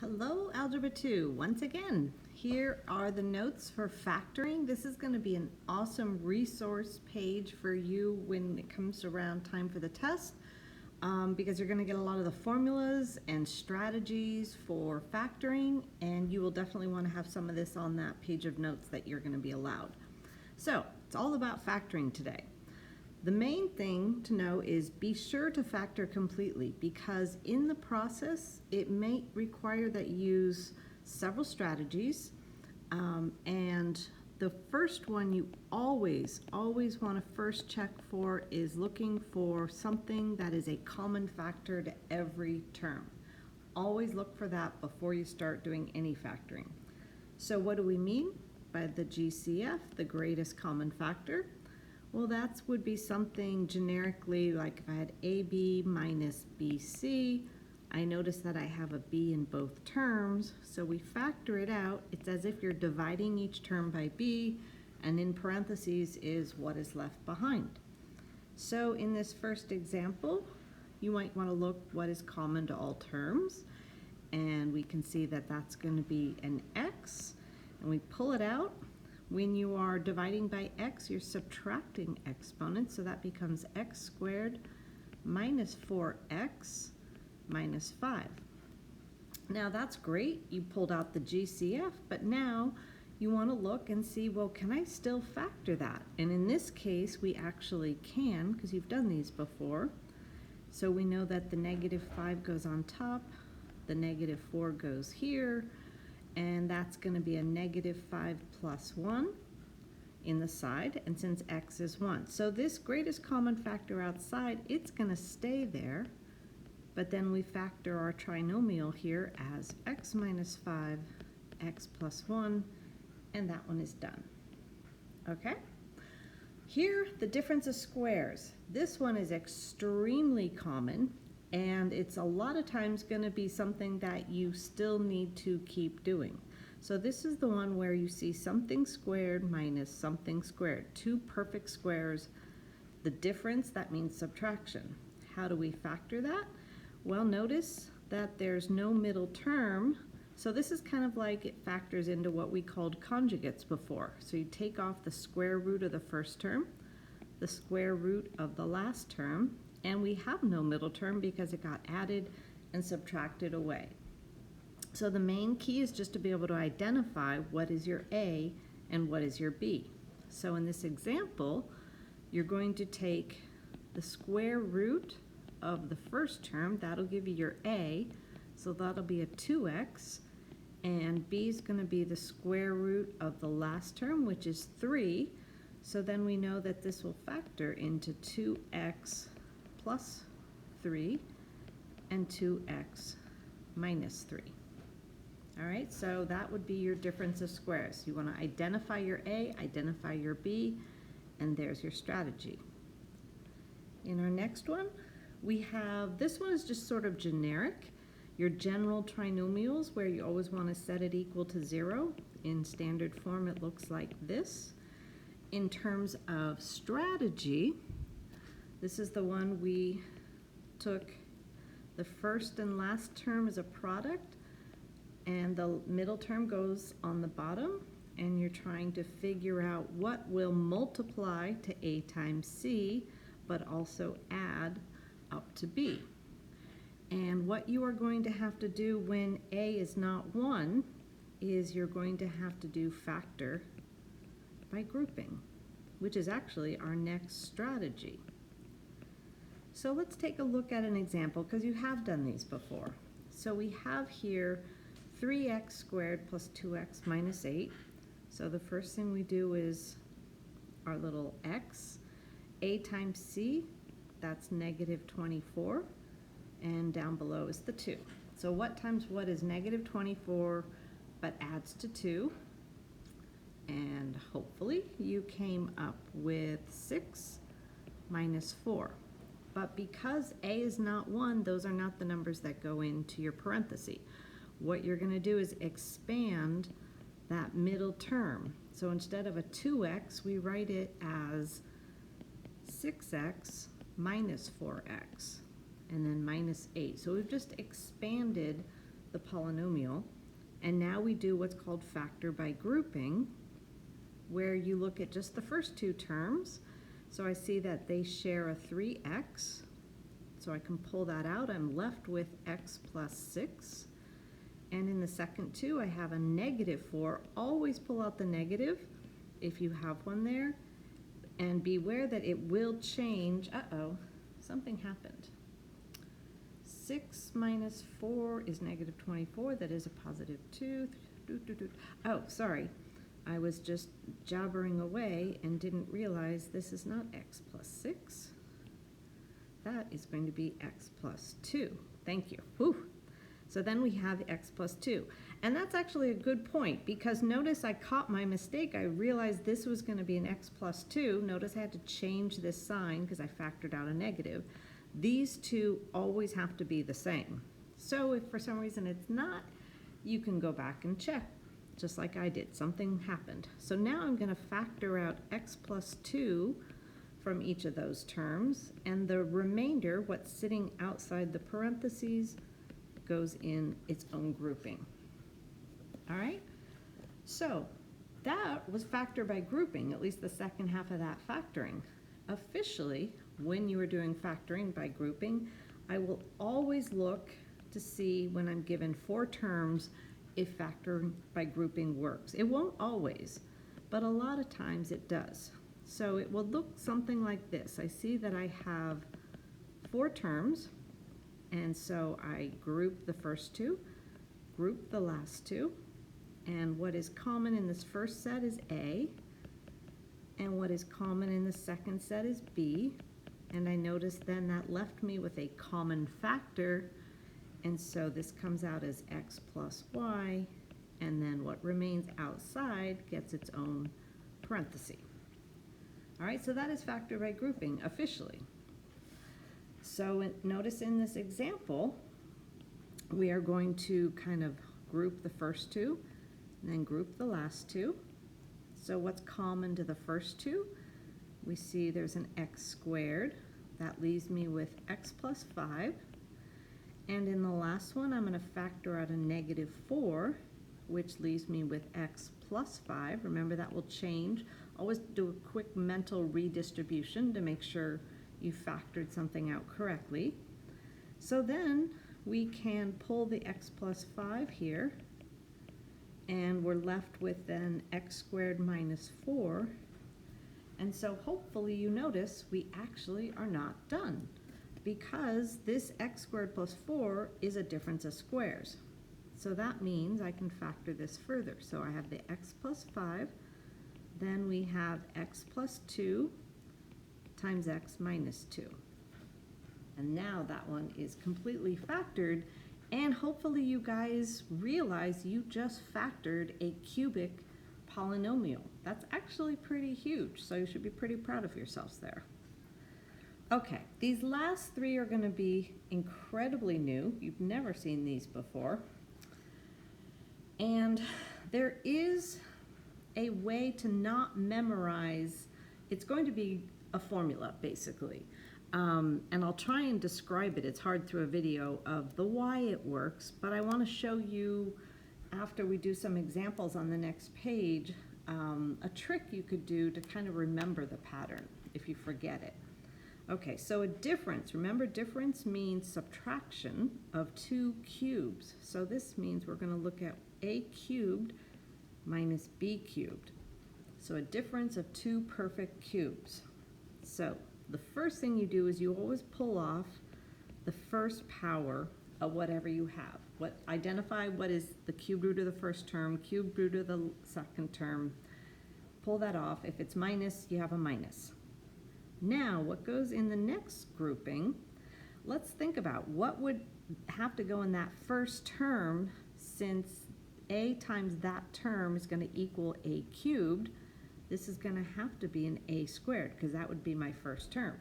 Hello, Algebra 2. Once again, here are the notes for factoring. This is going to be an awesome resource page for you when it comes around time for the test because you're going to get a lot of the formulas and strategies for factoring, and you will definitely want to have some of this on that page of notes that you're going to be allowed. So, it's all about factoring today. The main thing to know is be sure to factor completely, because in the process it may require that you use several strategies, and the first one you always want to first check for is looking for something that is a common factor to every term. Always look for that before you start doing any factoring. So what do we mean by the GCF, the greatest common factor? Well, that would be something generically like if I had AB minus BC, I notice that I have a B in both terms, so we factor it out. It's as if you're dividing each term by B, and in parentheses is what is left behind. So in this first example, you might want to look what is common to all terms, and we can see that that's going to be an X, and we pull it out. When you are dividing by x, you're subtracting exponents, so that becomes x squared minus 4x minus 5. Now that's great, you pulled out the GCF, but now you want to look and see, well, can I still factor that? And in this case, we actually can, because you've done these before. So we know that the negative 5 goes on top, the negative 4 goes here, and that's going to be a negative 5 plus 1 in the side, and since x is 1. So this greatest common factor outside, it's going to stay there, but then we factor our trinomial here as x minus 5, x plus 1, and that one is done. Okay? Here, the difference of squares. This one is extremely common, and it's a lot of times going to be something that you still need to keep doing. So this is the one where you see something squared minus something squared, two perfect squares. The difference, that means subtraction. How do we factor that? Well, notice that there's no middle term, so this is kind of like it factors into what we called conjugates before. So you take off the square root of the first term, the square root of the last term, and we have no middle term because it got added and subtracted away. So the main key is just to be able to identify what is your A and what is your B. So in this example, you're going to take the square root of the first term, that'll give you your A, so that'll be a 2x, and B is going to be the square root of the last term, which is 3, so then we know that this will factor into 2x plus 3 and 2x minus 3. All right, so that would be your difference of squares. You want to identify your A, identify your B, and there's your strategy. In our next one, we have, this one is just sort of generic, your general trinomials, where you always want to set it equal to 0. In standard form, it looks like this. In terms of strategy, this is the one we took the first and last term as a product, and the middle term goes on the bottom, and you're trying to figure out what will multiply to A times C, but also add up to B. And what you are going to have to do when A is not 1 is you're going to have to do factor by grouping, which is actually our next strategy. So let's take a look at an example, because you have done these before. So we have here 3x squared plus 2x minus 8. So the first thing we do is our little x. A times c, that's negative 24. And down below is the 2. So what times what is negative 24 but adds to 2? And hopefully you came up with 6 minus 4. But because A is not 1, those are not the numbers that go into your parenthesis. What you're going to do is expand that middle term. So instead of a 2x, we write it as 6x minus 4x, and then minus 8. So we've just expanded the polynomial. And now we do what's called factor by grouping, where you look at just the first two terms. So I see that they share a 3x. So I can pull that out. I'm left with x plus 6. And in the second two, I have a -4. Always pull out the negative if you have one there. And beware that it will change. Uh-oh, something happened. 6 minus 4 is -24. That is a +2. Oh, sorry. I was just jabbering away and didn't realize this is not x plus 6. That is going to be x plus 2. Thank you. Whew. So then we have x plus 2. And that's actually a good point, because notice I caught my mistake. I realized this was going to be an x plus 2. Notice I had to change this sign because I factored out a negative. These two always have to be the same. So if for some reason it's not, you can go back and check, just like I did. Something happened. So now I'm going to factor out x plus 2 from each of those terms, and the remainder, what's sitting outside the parentheses, goes in its own grouping. All right? So that was factor by grouping, at least the second half of that factoring. Officially, when you are doing factoring by grouping, I will always look to see when I'm given 4 terms if factoring by grouping works. It won't always, but a lot of times it does. So it will look something like this. I see that I have 4 terms, and so I group the first 2, group the last 2, and what is common in this first set is A, and what is common in the second set is B, and I notice then that left me with a common factor, and so this comes out as x plus y, and then what remains outside gets its own parenthesis. All right, so that is factor by grouping officially. So notice in this example, we are going to kind of group the first 2, and then group the last 2. So what's common to the first 2? We see there's an x squared. That leaves me with x plus 5. And in the last one, I'm going to factor out a -4, which leaves me with x plus 5. Remember, that will change. Always do a quick mental redistribution to make sure you factored something out correctly. So then we can pull the x plus 5 here, and we're left with then x squared minus 4. And so hopefully you notice we actually are not done, because this x squared plus 4 is a difference of squares. So that means I can factor this further. So I have the x plus 5, then we have x plus 2 times x minus 2. And now that one is completely factored, and hopefully you guys realize you just factored a cubic polynomial. That's actually pretty huge, so you should be pretty proud of yourselves there. Okay, these last 3 are going to be incredibly new. You've never seen these before. And there is a way to not memorize. It's going to be a formula, basically. And I'll try and describe it. It's hard through a video of the why it works, but I want to show you, after we do some examples on the next page, a trick you could do to kind of remember the pattern if you forget it. Okay, so a difference. Remember, difference means subtraction of 2 cubes. So this means we're going to look at a cubed minus b cubed. So a difference of 2 perfect cubes. So the first thing you do is you always pull off the first power of whatever you have. Identify what is the cube root of the first term, cube root of the second term. Pull that off. If it's minus, you have a minus. Now, what goes in the next grouping, let's think about what would have to go in that first term, since a times that term is going to equal a cubed. This is going to have to be an a squared, because that would be my first term.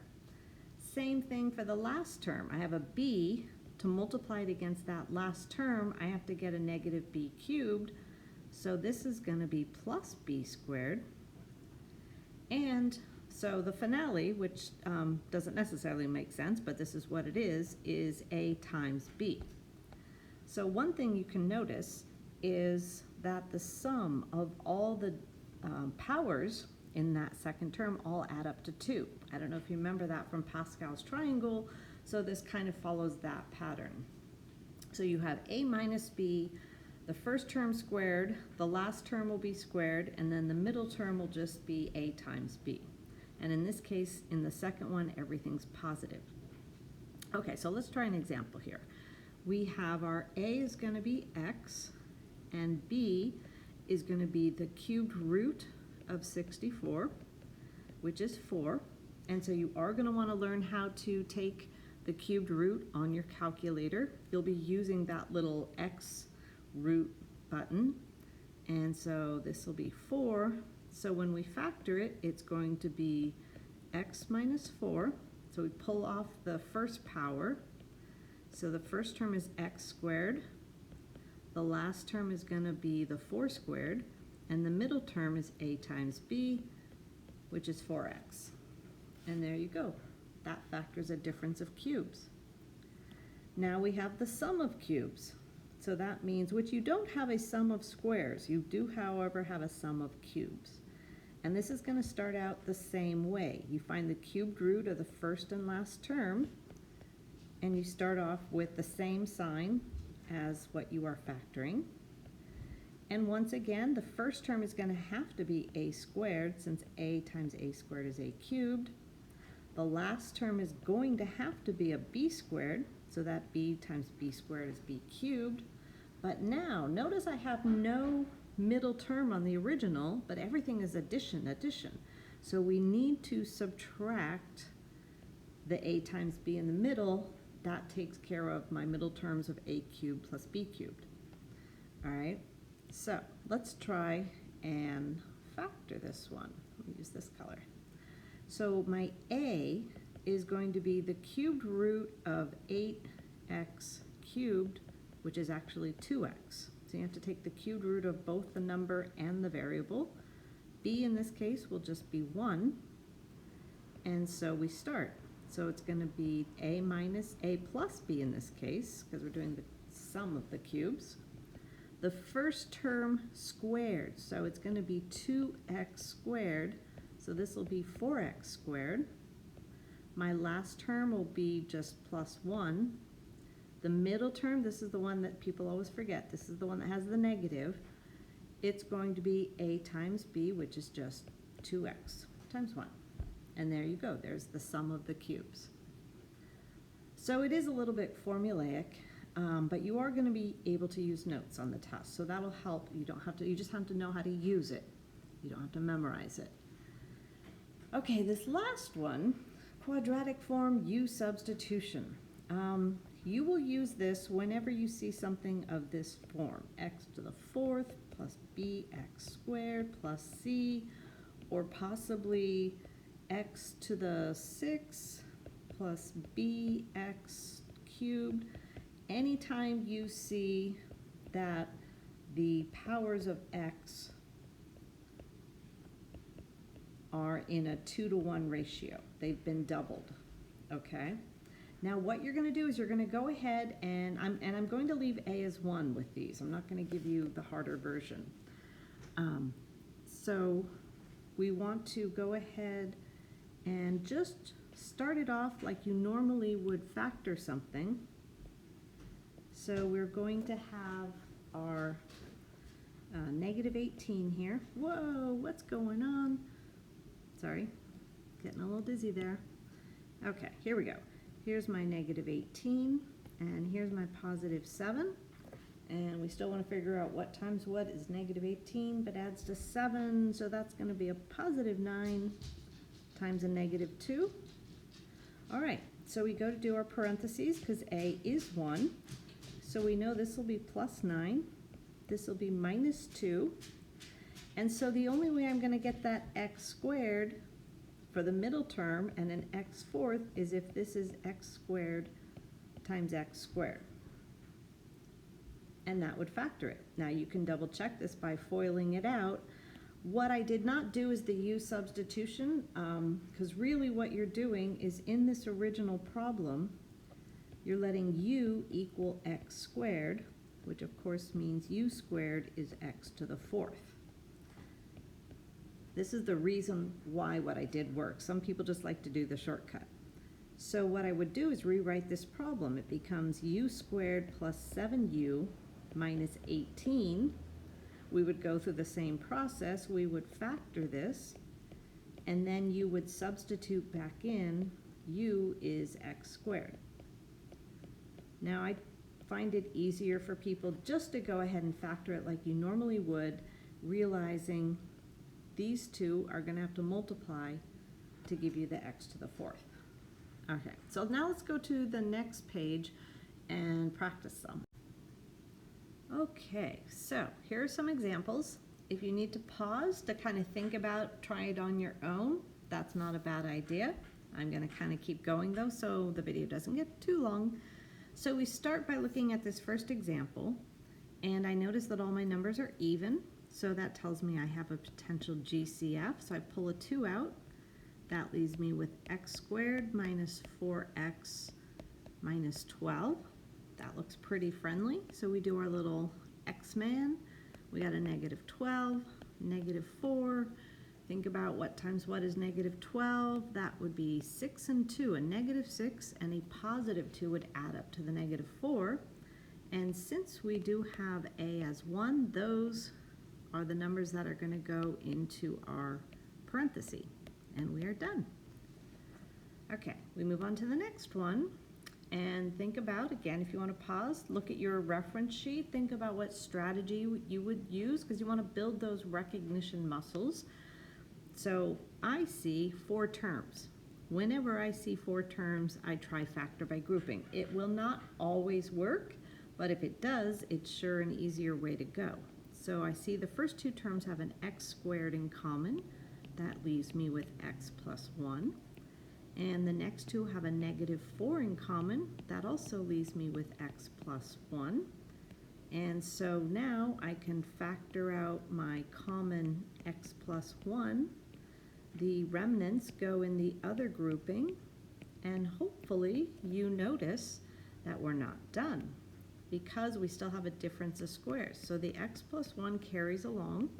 Same thing for the last term. I have a b. To multiply it against that last term, I have to get a negative b cubed. So this is going to be plus b squared. And so the finale, which doesn't necessarily make sense, but this is what it is a times b. So one thing you can notice is that the sum of all the powers in that second term all add up to 2. I don't know if you remember that from Pascal's triangle, so this kind of follows that pattern. So you have a minus b, the first term squared, the last term will be squared, and then the middle term will just be a times b. And in this case, in the second one, everything's positive. Okay, so let's try an example here. We have our a is going to be x, and b is going to be the cubed root of 64, which is 4. And so you are going to want to learn how to take the cubed root on your calculator. You'll be using that little x root button. And so this will be 4. So when we factor it, it's going to be x minus 4. So we pull off the first power. So the first term is x squared. The last term is going to be the 4 squared. And the middle term is a times b, which is 4x. And there you go. That factors a difference of cubes. Now we have the sum of cubes. So that means, which you don't have a sum of squares. You do, however, have a sum of cubes. And this is going to start out the same way. You find the cubed root of the first and last term, and you start off with the same sign as what you are factoring. And once again, the first term is going to have to be a squared, since a times a squared is a cubed. The last term is going to have to be a b squared, so that b times b squared is b cubed. But now, notice I have no middle term on the original, but everything is addition. So we need to subtract the a times b in the middle. That takes care of my middle terms of a cubed plus b cubed. All right, so let's try and factor this one. Let me use this color. So my a is going to be the cubed root of 8x cubed, which is actually 2x. So you have to take the cubed root of both the number and the variable. B in this case will just be 1. And so we start. So it's going to be a minus a plus b in this case, because we're doing the sum of the cubes. The first term squared, so it's going to be 2x squared. So this will be 4x squared. My last term will be just plus 1. The middle term, this is the one that people always forget. This is the one that has the negative. It's going to be a times b, which is just 2x times 1. And there you go. There's the sum of the cubes. So it is a little bit formulaic, but you are going to be able to use notes on the test. So that'll help. You don't have to. You just have to know how to use it. You don't have to memorize it. Okay, this last one, quadratic form U substitution. You will use this whenever you see something of this form, x to the 4th plus bx squared plus c, or possibly x to the 6th plus bx cubed. Anytime you see that the powers of x are in a 2-to-1 ratio, they've been doubled, okay? Now what you're going to do is you're going to go ahead and I'm going to leave a as 1 with these. I'm not going to give you the harder version. So we want to go ahead and just start it off like you normally would factor something. So we're going to have our negative 18 here. Whoa, what's going on? Sorry, getting a little dizzy there. Okay, here we go. Here's my negative 18, and here's my positive 7. And we still want to figure out what times what is negative 18, but adds to 7, so that's going to be a positive 9 times a negative 2. All right, so we go to do our parentheses because a is 1. So we know this will be plus 9. This will be minus 2. And so the only way I'm going to get that x squared for the middle term and an x fourth is if this is x squared times x squared. And that would factor it. Now you can double check this by foiling it out. What I did not do is the u substitution, because really what you're doing is in this original problem, you're letting u equal x squared. which of course means u squared is x to the fourth. This is the reason why what I did worked. Some people just like to do the shortcut. So what I would do is rewrite this problem. It becomes u squared plus 7u minus 18. We would go through the same process. We would factor this, and then you would substitute back in u is x squared. Now I find it easier for people just to go ahead and factor it like you normally would, realizing these two are going to have to multiply to give you the x to the fourth. Okay, so now let's go to the next page and practice some. Okay, so here are some examples. If you need to pause to kind of think about, try it on your own, that's not a bad idea. I'm going to kind of keep going though, so the video doesn't get too long. So we start by looking at this first example, and I notice that all my numbers are even. So that tells me I have a potential GCF. So I pull a 2 out. That leaves me with x squared minus 4x minus 12. That looks pretty friendly. So we do our little x-man. We got a negative 12, negative 4. Think about what times what is negative 12. That would be 6 and 2. A negative 6 and a positive 2 would add up to the negative 4. And since we do have a as 1, those are the numbers that are going to go into our parenthesis, and we are done. Okay, we move on to the next one, and think about, again, if you want to pause, look at your reference sheet, think about what strategy you would use, because you want to build those recognition muscles. So I see 4 terms. Whenever I see 4 terms, I try factor by grouping. It will not always work, but if it does, it's sure an easier way to go. So I see the first 2 terms have an x squared in common. That leaves me with x plus 1. And the next 2 have a negative 4 in common. That also leaves me with x plus 1. And so now I can factor out my common x plus 1. The remnants go in the other grouping. And hopefully you notice that we're not done, because we still have a difference of squares. So the x plus 1 carries along,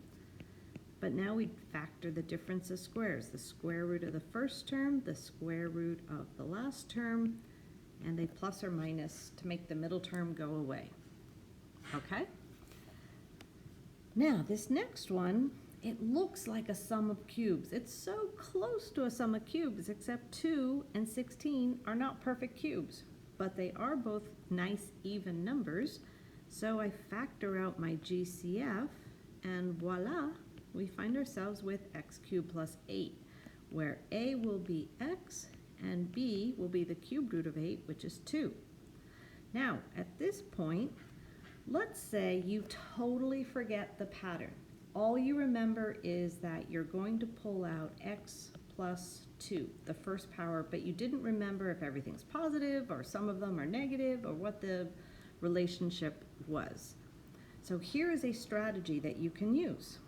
but now we factor the difference of squares. The square root of the first term, the square root of the last term, and they plus or minus to make the middle term go away. Okay? Now this next one, it looks like a sum of cubes. It's so close to a sum of cubes, except 2 and 16 are not perfect cubes, but they are both nice even numbers. So I factor out my GCF, and voila, we find ourselves with x cubed plus 8, where a will be x and b will be the cube root of 8, which is 2. Now, at this point, let's say you totally forget the pattern. All you remember is that you're going to pull out x plus 2, the first power, but you didn't remember if everything's positive or some of them are negative or what the relationship was. So here is a strategy that you can use.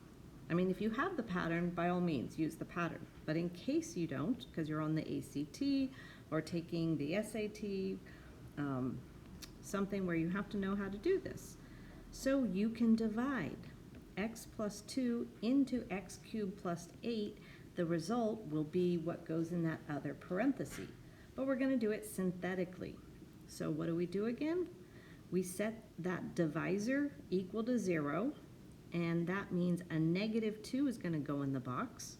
I mean, if you have the pattern, by all means, use the pattern. But in case you don't, because you're on the ACT or taking the SAT, something where you have to know how to do this. So you can divide x plus 2 into x cubed plus 8. The result will be what goes in that other parenthesis. But we're going to do it synthetically. So what do we do again? We set that divisor equal to 0, and that means a negative 2 is going to go in the box.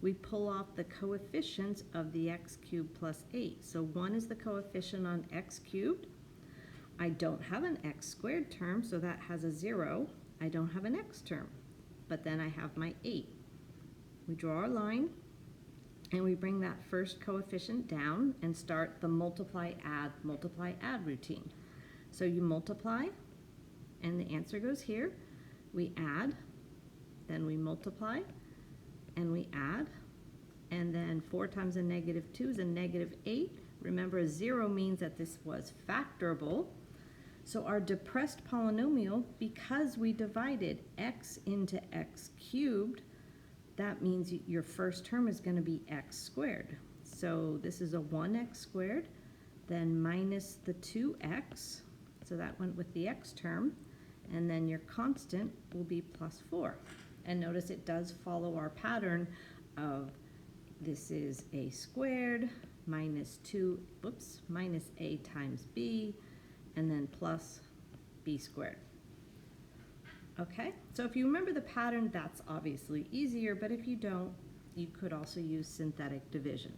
We pull off the coefficients of the x cubed plus 8. So 1 is the coefficient on x cubed. I don't have an x squared term, so that has a 0. I don't have an x term, but then I have my 8. We draw our line, and we bring that first coefficient down and start the multiply, add routine. So you multiply, and the answer goes here. We add, then we multiply, and we add, and then 4 times a negative 2 is a negative 8. Remember, a 0 means that this was factorable. So our depressed polynomial, because we divided x into x cubed, that means your first term is going to be x squared. So this is a 1x squared, then minus the 2x. so that went with the x term, and then your constant will be plus 4. And notice it does follow our pattern of this is a squared minus a times b, and then plus b squared. Okay, so if you remember the pattern, that's obviously easier, but if you don't, you could also use synthetic division.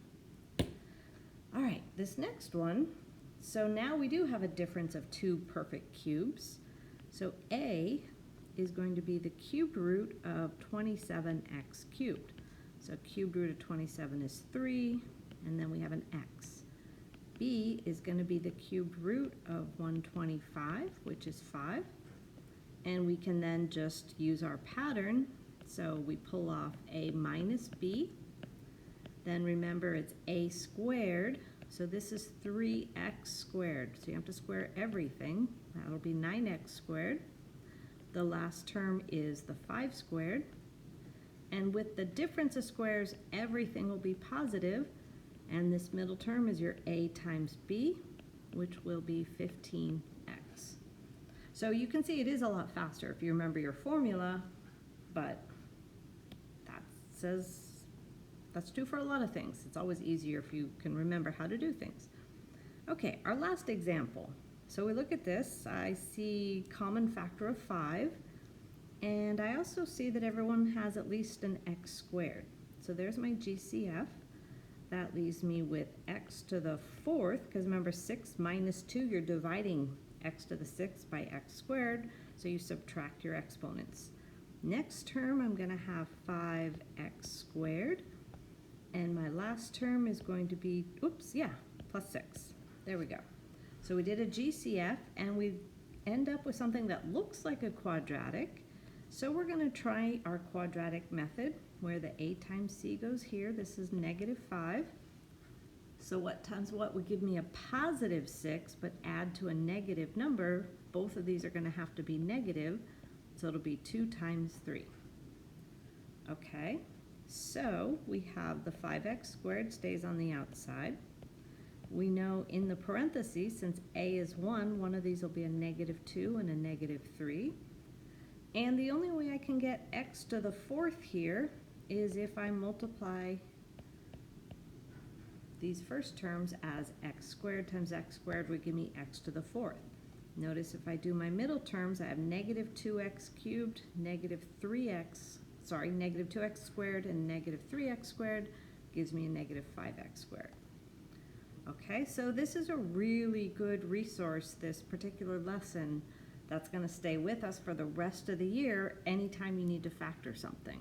All right, this next one, so now we do have a difference of two perfect cubes. So a is going to be the cubed root of 27x cubed. So cubed root of 27 is 3, and then we have an x. B is going to be the cubed root of 125, which is 5. And we can then just use our pattern. So we pull off a minus b. Then remember it's a squared. So this is 3x squared. So you have to square everything. That'll be 9x squared. The last term is the 5 squared. And with the difference of squares, everything will be positive. And this middle term is your a times b, which will be 15x. So you can see it is a lot faster if you remember your formula, but that's true for a lot of things. It's always easier if you can remember how to do things. Okay, our last example. So we look at this. I see common factor of 5, and I also see that everyone has at least an x squared. So there's my GCF. That leaves me with x to the 4th, because remember 6 minus 2, you're dividing x to the 6th by x squared, so you subtract your exponents. Next term, I'm going to have 5x squared, and my last term is going to be, plus 6. There we go. So we did a GCF, and we end up with something that looks like a quadratic. So we're going to try our quadratic method, where the a times c goes here. This is -5. So what times what would give me a positive 6, but add to a negative number. Both of these are going to have to be negative, so it'll be 2 times 3. Okay, so we have the 5x squared stays on the outside. We know in the parentheses, since a is 1, one of these will be a -2 and a -3. And the only way I can get x to the 4th here is if I multiply these first terms as x squared times x squared would give me x to the 4th. Notice if I do my middle terms, I have -2x cubed, -2x squared, and -3x squared gives me a -5x squared. Okay, so this is a really good resource, this particular lesson, that's going to stay with us for the rest of the year anytime you need to factor something.